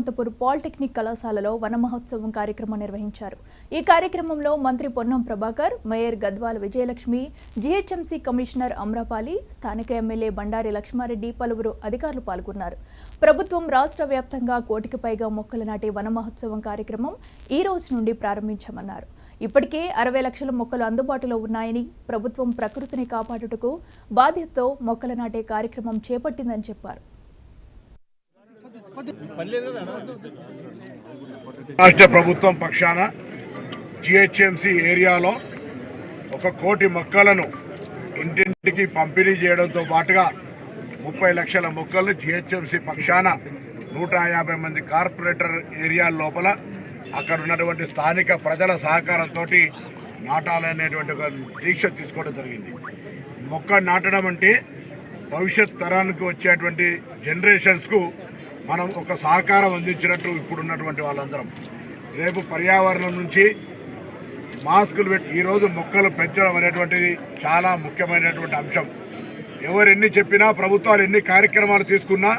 Anantapuram polytechnic కళాశాలలో వన మహోత్సవం కార్యక్రమం నిర్వహించారు. ఈ కార్యక్రమంలో మంత్రి Ponnam Prabhakar, mayor Gadwal Vijayalakshmi, GHMC commissioner Amrapali, స్థానిక ఎమ్మెల్యే బండారి లక్ష్మారెడ్డి పలువురు అధికారులు పాల్గొన్నారు. ప్రభుత్వం రాష్ట్ర వ్యాప్తంగా 1 కోటికి పైగా మొక్కలు నాటే వన మహోత్సవం కార్యక్రమం ఈ రోజు నుండి ప్రారంభించామన్నారు. ఇప్పటికే 60 లక్షల మొక్కలు అందుబాటులో ఉన్నాయని, ప్రభుత్వం ప్రకృతిని కాపాడుటకు బాధ్యతతో మొక్కలు నాటే కార్యక్రమం చేపట్టిందని చెప్పారు. రాష్ట్ర ప్రభుత్వం పక్షాన జిహెచ్ఎంసీ ఏరియాలో 1 కోటి మొక్కలను ఇంటింటికి పంపిణీ చేయడంతో పాటుగా 30 లక్షల మొక్కలు జిహెచ్ఎంసీ పక్షాన 150 మంది కార్పొరేటర్ ఏరియా లోపల అక్కడ ఉన్నటువంటి స్థానిక ప్రజల సహకారంతో నాటాలనేటువంటి ఒక దీక్ష తీసుకోవడం జరిగింది. మొక్క నాటడం అంటే భవిష్యత్ తరానికి వచ్చేటువంటి జనరేషన్స్కు మనం ఒక సహకారం అందించినట్టు ఇప్పుడున్నటువంటి వాళ్ళందరం. రేపు పర్యావరణం నుంచి మాస్కులు పెట్టి ఈరోజు మొక్కలు పెంచడం అనేటువంటిది చాలా ముఖ్యమైనటువంటి అంశం. ఎవరెన్ని చెప్పినా, ప్రభుత్వాలు ఎన్ని కార్యక్రమాలు తీసుకున్నా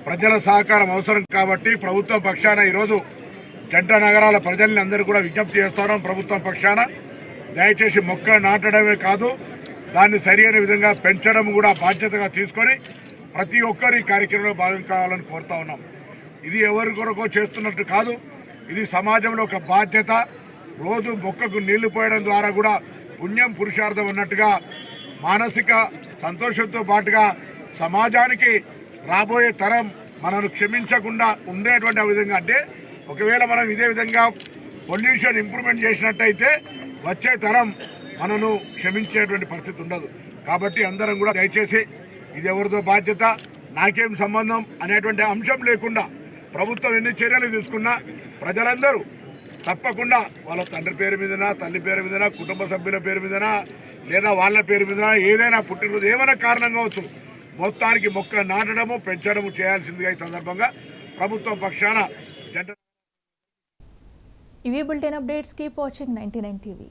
ప్రజల సహకారం అవసరం కాబట్టి ప్రభుత్వం పక్షాన ఈరోజు జంట నగరాల ప్రజల్ని అందరూ కూడా విజ్ఞప్తి చేస్తున్నాం. ప్రభుత్వం పక్షాన దయచేసి మొక్క నాటడమే కాదు, దాన్ని సరైన విధంగా పెంచడం కూడా బాధ్యతగా తీసుకొని ప్రతి ఒక్కరు ఈ కార్యక్రమంలో భాగం కావాలని కోరుతా ఉన్నాం. ఇది ఎవరి కొరకో చేస్తున్నట్టు కాదు, ఇది సమాజంలో ఒక బాధ్యత. రోజు మొక్కకు నీళ్లు పోయడం ద్వారా కూడా పుణ్యం పురుషార్థం అన్నట్టుగా మానసిక సంతోషంతో పాటుగా సమాజానికి రాబోయే తరం మనను క్షమించకుండా ఉండేటువంటి విధంగా, అంటే ఒకవేళ మనం ఇదే విధంగా పొల్యూషన్ ఇంప్రూవ్మెంట్ చేసినట్టయితే వచ్చే తరం మనను క్షమించేటువంటి పరిస్థితి ఉండదు. కాబట్టి అందరం కూడా దయచేసి ఇది ఎవరితో బాధ్యత, నాకేం సంబంధం అనేటువంటి అంశం లేకుండా ప్రభుత్వం ఎన్ని చర్యలు తీసుకున్నా ప్రజలందరూ తప్పకుండా వాళ్ళ తండ్రి పేరు మీదనా, తల్లి పేరు మీదనా, కుటుంబ సభ్యుల పేరు మీదనా, లేదా వాళ్ళ పేరు మీదనా, ఏదైనా పుట్టినరోజు ఏమైనా కారణం కావచ్చు, మొత్తానికి మొక్క నాటడము పెంచడము చేయాల్సిందిగా ఈ సందర్భంగా ప్రభుత్వం పక్షాన ఇవి bulletin updates. Keep watching 99 TV.